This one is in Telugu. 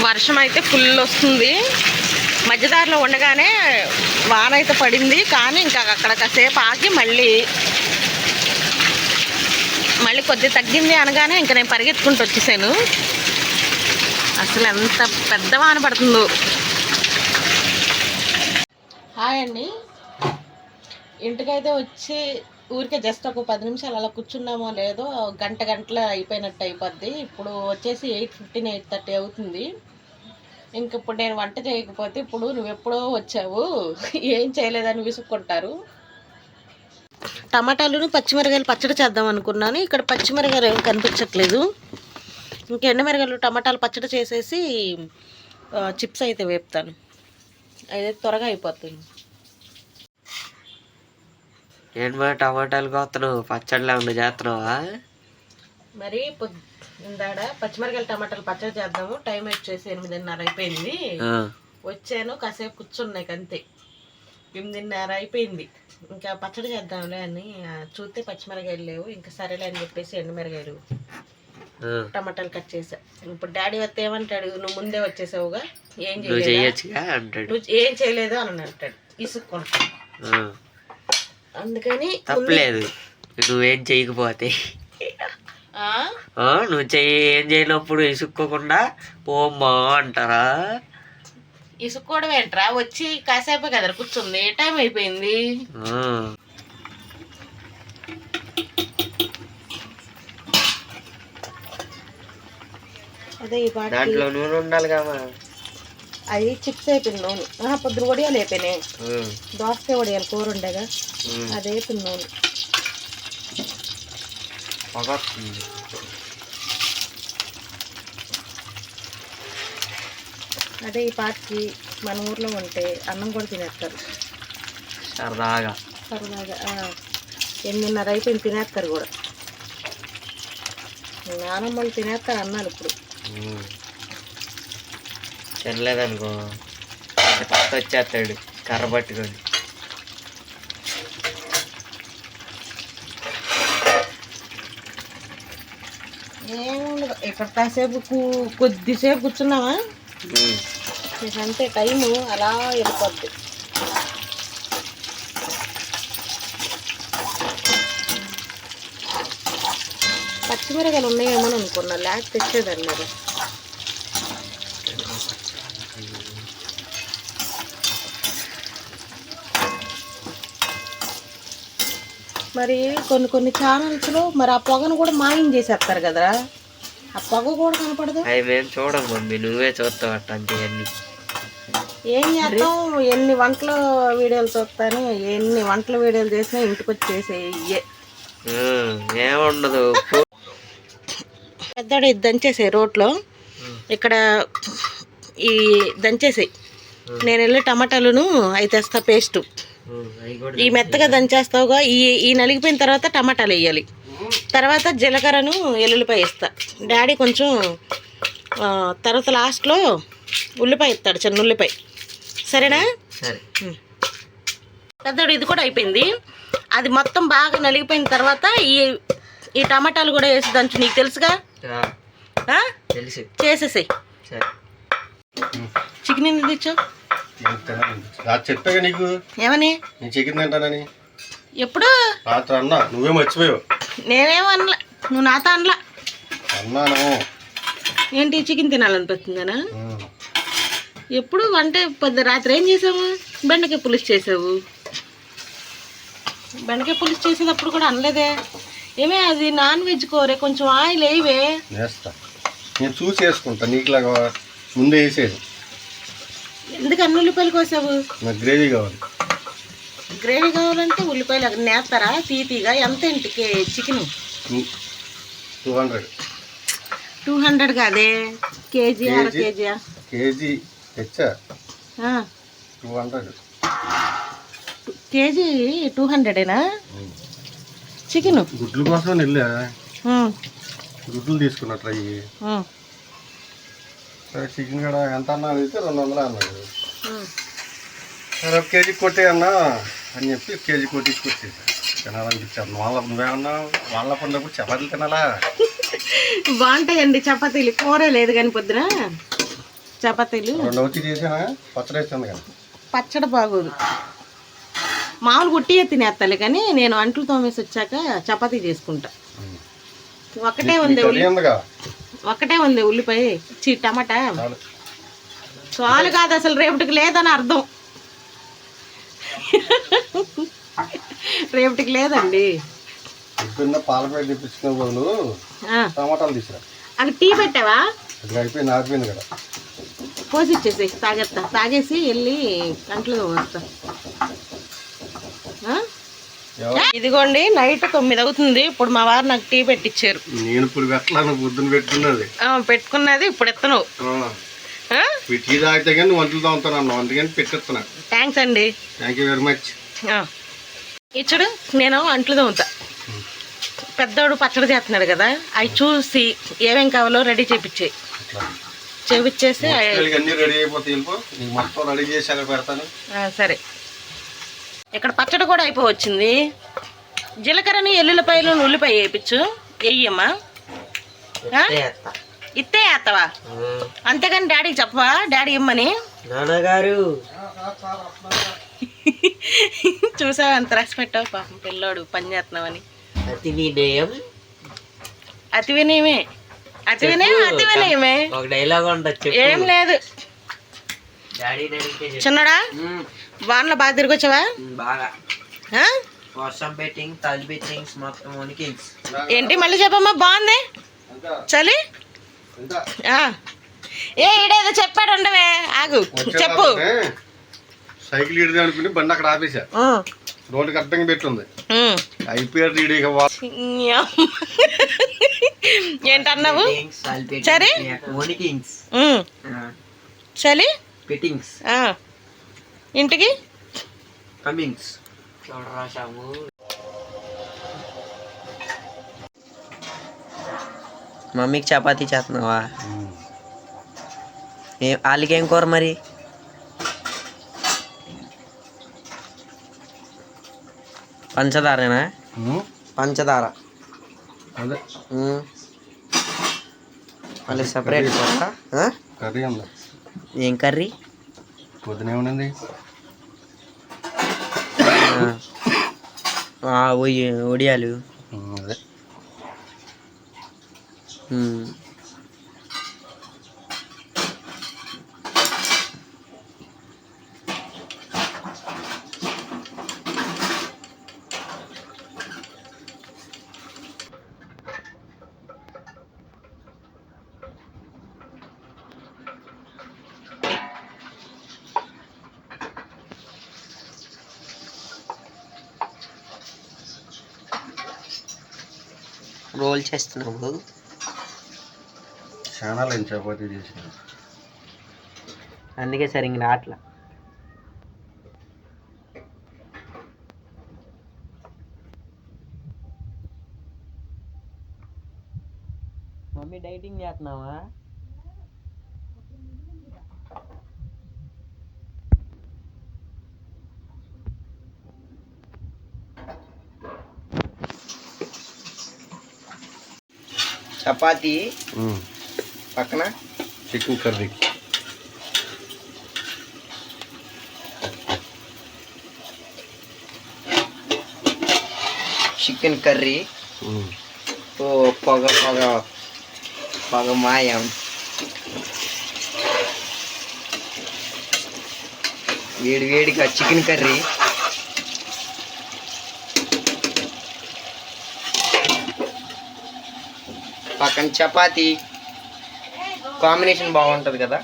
వర్షం అయితే ఫుల్ వస్తుంది. మధ్యదారిలో ఉండగానే వాన అయితే పడింది. కానీ ఇంకా అక్కడ కాసేపు ఆగి మళ్ళీ కొద్దిగా తగ్గింది అనగానే ఇంకా నేను పరిగెత్తుకుంటూ వచ్చేసాను. అసలు ఎంత పెద్ద వాన పడుతుందో. హాయ్ అండి, ఇంటికైతే వచ్చి ఊరికే జస్ట్ ఒక 10 నిమిషాలు అలా కూర్చున్నామో లేదో గంటలు అయిపోయినట్టు అయిపోద్ది. ఇప్పుడు వచ్చేసి 8:15 8:30 అవుతుంది. ఇంక ఇప్పుడు నేను వంట చేయకపోతే ఇప్పుడు నువ్వు ఎప్పుడో వచ్చావు ఏం చేయలేదని విసుక్కుంటారు. టమాటాలను పచ్చిమిరకాయలు పచ్చడి చేద్దాం అనుకున్నాను. ఇక్కడ పచ్చిమిరకాయలు ఏం కనిపించట్లేదు. ఇంకా ఎండుమిరకాయలు టమాటాలు పచ్చడి చేసేసి చిప్స్ అయితే వేపుతాను. అయితే త్వరగా అయిపోతుంది. ఏంటి టమాటాలు కోస్తున్నావు? పచ్చడిలా ఉండి చేస్తున్నావా? మరి ఇందాడ పచ్చిమిరకాయలు టమాటాలు పచ్చడి చేద్దాము. టైం వచ్చేసి 8:30 అయిపోయింది. వచ్చాను, కాసేపు కూర్చున్నాయి అంతే. 8:30 అయిపోయింది. ఇంకా పచ్చడి చేద్దాంలే అని చూస్తే పచ్చిమిరకాయలు లేవు. ఇంకా సరేలే అని చెప్పేసి ఎండుమిరకాయలు టమాటాలు కట్ చేసా. ఇప్పుడు డాడీ వస్తే ఏమంటాడు, నువ్వు ముందే వచ్చేసావుగా ఏం చేయలేదు, నువ్వు ఏం చేయలేదు అని అంటాడు ఇసుక్కుంటా. అందుకని తప్పలేదు, నువ్వేం చేయకపోతే. నువ్వు ఏం చేయనప్పుడు ఇసుక్కోకుండా పోమ్మా అంటారా? ఇసుక్కోవడం ఏంట్రా, వచ్చి కాసేపే కదా కూర్చుంది, టైం అయిపోయింది. అదే ఈ పాట దాంట్లో నూనె ఉండాలి కదా. అది చిప్స్ అయిపోయింది నూనె. పొద్దున వడియాలు అయిపోయినాయి. దోసకాయ వడియాలు కూర ఉండగా అదే నూనె. అదే ఈ పాటకి మన ఊర్లో ఉంటే అన్నం కూడా తినేస్తారు సరదాగా. 8:30 అయిపోయింది, తినేస్తారు కూడా. నానమ్మలు తినేస్తారు అన్నాను. ఇప్పుడు తినలేదనుకో పక్క వచ్చేస్తాడు కర్ర పట్టుకొని. ఏముండదు, ఇక్కడ కాసేపు కొద్దిసేపు కూర్చున్నావా అంతే, టైము అలా వెళ్ళిపోద్ది. పచ్చిమిరకాయలు ఉన్నాయేమో అనుకున్నా, లేక తెచ్చేదాన్ని మరి. మరి కొన్ని ఛానల్స్లో మరి ఆ పొగను కూడా మాయం చేసేస్తారు కదరా, ఆ పొగ కూడా కనపడదు. అవి మేము చూడం మమ్మీ, నువ్వే చూస్తావు అట్లాంటి అన్ని. ఏం చేస్తాం, ఎన్ని వంటల వీడియోలు చూస్తాను, ఎన్ని వంటల వీడియోలు చేసినా ఇంటికి వచ్చేసే ఏముండదు. పెద్దోడు ఇది దంచేసాయి రోట్లో, ఇక్కడ ఈ దంచేసాయి. నేను వెళ్ళి టమాటాలను అవి తెస్తా పేస్టు. ఈ మెత్తగా దంచేస్తావుగా, ఈ నలిగిపోయిన తర్వాత టమాటాలు వేయాలి. తర్వాత జీలకర్రను ఎల్లుల్లిపాయ వేస్తా. డాడీ కొంచెం తర్వాత లాస్ట్లో ఉల్లిపాయ ఇస్తాడు, చిన్న ఉల్లిపాయ. సరేనా? పెద్దోడు ఇది కూడా అయిపోయింది. అది మొత్తం బాగా నలిగిపోయిన తర్వాత ఈ టమాటాలు కూడా వేసి దంచు. నీకు తెలుసుగా, చేసేసాయి. చికెన్ ఎందుకు తెచ్చావు? చెప్పాగా నీకు ఏమని? నేను చికెన్ తింటానని. ఎప్పుడు రాత్రి అన్నా, నువ్వే మర్చిపోయావు. నేనేమనలా, నువ్వు నాతో అనలా. అన్నాను. ఏంటి చికెన్ తినాలనిపిస్తుందనా? ఎప్పుడు వంట రాత్రి ఏం చేసావు? బెండకాయ పులుసు చేసావు. బెండకాయ పులుసు చేసేటప్పుడు కూడా అనలేదే. ఏమే అది నాన్ వెజ్ కూరే, కొంచెం ఆయిల్ వేయవే. వేస్తా, నేను చూసి వేసుకుంటా, నీకులాగా ముందే వేసేది. ఎందుకు అన్ని ఉల్లిపాయలు కోసావు? నాకు గ్రేవీ కావాలి. గ్రేవీ కావాలంటే ఉల్లిపాయలు అక్కడ నేస్తారా తీగా? ఎంత ఏంటి చికెన్? 200. 200 కాదే, కేజీ అర కేజీ? కేజీ తెచ్చా 200. కేజీ 200ఏనా చికెన్? గుడ్ల కోసం వెళ్ళా, గుడ్లు తీసుకున్నట్లు అయ్యి. సరే చికెన్ కూడా ఎంత అన్నా అయితే 200 అన్నాడు. సరే 1 కేజీ కొట్టే అన్నా అని చెప్పి 1 కేజీ కొట్టించుకొచ్చేసి తినాలనిపించాను. నువ్వేమన్నా వాళ్ళ పండుగ చపాతీలు తినాలా? బాగుంటాయండి చపాతీలు, కూర లేదు కానీ పొద్దున చపాతీలు. 2 వచ్చి చేసానా పచ్చడి వేస్తుంది కదా. పచ్చడి బాగోదు, మామూలు గుట్టియే తినేస్తాలే, కానీ నేను అంట్లు తోమేసి వచ్చాక చపాతీ చేసుకుంటా. ఒక్కటే ఉంది ఉల్లిపాయ టమాటా చాలు కాదు అసలు, రేపటికి లేదని అర్థం. రేపటికి లేదండి. పాలపేట తెప్పించిన బదులు టమాటాలు తీసుకురా. అక్కడ టీ పెట్టావా? అయిపోయింది, ఆగిపోయింది కదా. పోసి ఇచ్చేసి తాగేసి వెళ్ళి అంట్లు వస్తా. ఇదిగోండి, నైట్ 9 అవుతుంది. ఇప్పుడు మా వారు నాకు టీ పెట్టించారు. నేను ఇప్పుడు పెట్టాలను, పొద్దున్న పెట్టుకున్నది ఇప్పుడు ఎత్తను. టీ తాగితే కానీ వంటలు తాగుతాను అన్న, అందుకని పెట్టిస్తున్నా. థ్యాంక్స్ అండి, థ్యాంక్ యూ వెరీ మచ్. ఇచ్చుడు నేను అంట్లు తోముతా. పెద్దోడు పచ్చడి చేస్తున్నాడు కదా, అవి చూసి ఏమేం కావాలో రెడీ చేపించేసి రెడీ అయిపోతాయి. మొత్తం రెడీ చేసి పెడతాను. సరే, ఇక్కడ పచ్చడి కూడా అయిపోవచ్చింది. జీలకర్రని ఎల్లుల్లిపాయలు ఉల్లిపాయ వేయించు. వెయ్యమ్మా, ఇత్తే వేస్తావా? అంతేగాని డాడీకి చెప్పవా? డాడీ ఇమ్మని. నాన్నగారు చూసావా ఎంత రాసి పెట్టావు? పాపం పిల్లోడు పని చేస్తున్నావని. అతి వినయమే ఒక డైలాగ్ ఉండొచ్చు. ఏం లేదు. చిన్నడా వాన్లో బాగా తిరిగొచ్చావా? బాగా. వర్షం బెట్టింగ్, తల్లి బెట్టింగ్స్ మొత్తం వణికింగ్స్. ఏంటి మళ్ళీ చెప్పమ్మా? బాగుంది చలి. ఈడేదో చెప్పాడు, ఉండవే ఆగు చెప్పు. సైకిల్ ఇడితే అనుకుని బండి అక్కడ ఆపేసా, రోడ్డుకి అర్థంగా పెట్టుంది. అయిపోయారు ఏంటన్నావు? సరే చలి ఫిట్టింగ్స్, ఇంటికి కమింగ్స్. రాశాము. మమ్మీకి చపాతీ చేస్తున్నావా? వాళ్ళకేం కూర మరి? పంచదారేనా? పంచదార మళ్ళీ సపరేట్ కర్రీ ఉందా? ఏం కర్రీ? పొద్దునే ఉండండి. ఒడియాలు. అదే రోల్ చేస్తున్నావు. చాలా చపాతీ చేసిన, అందుకే సరిగ్గా రాట్లా. మమ్మీ డైటింగ్ చేస్తున్నావా? చపాతీ పక్కన చికెన్ కర్రీ. Chicken curry. ఓ పొగ పొగ పొగ మాయం. వేడి వేడిగా చికెన్ కర్రీ. పక్కన చపాతీ. కాంబినేషన్ బాగుంటుంది కదా.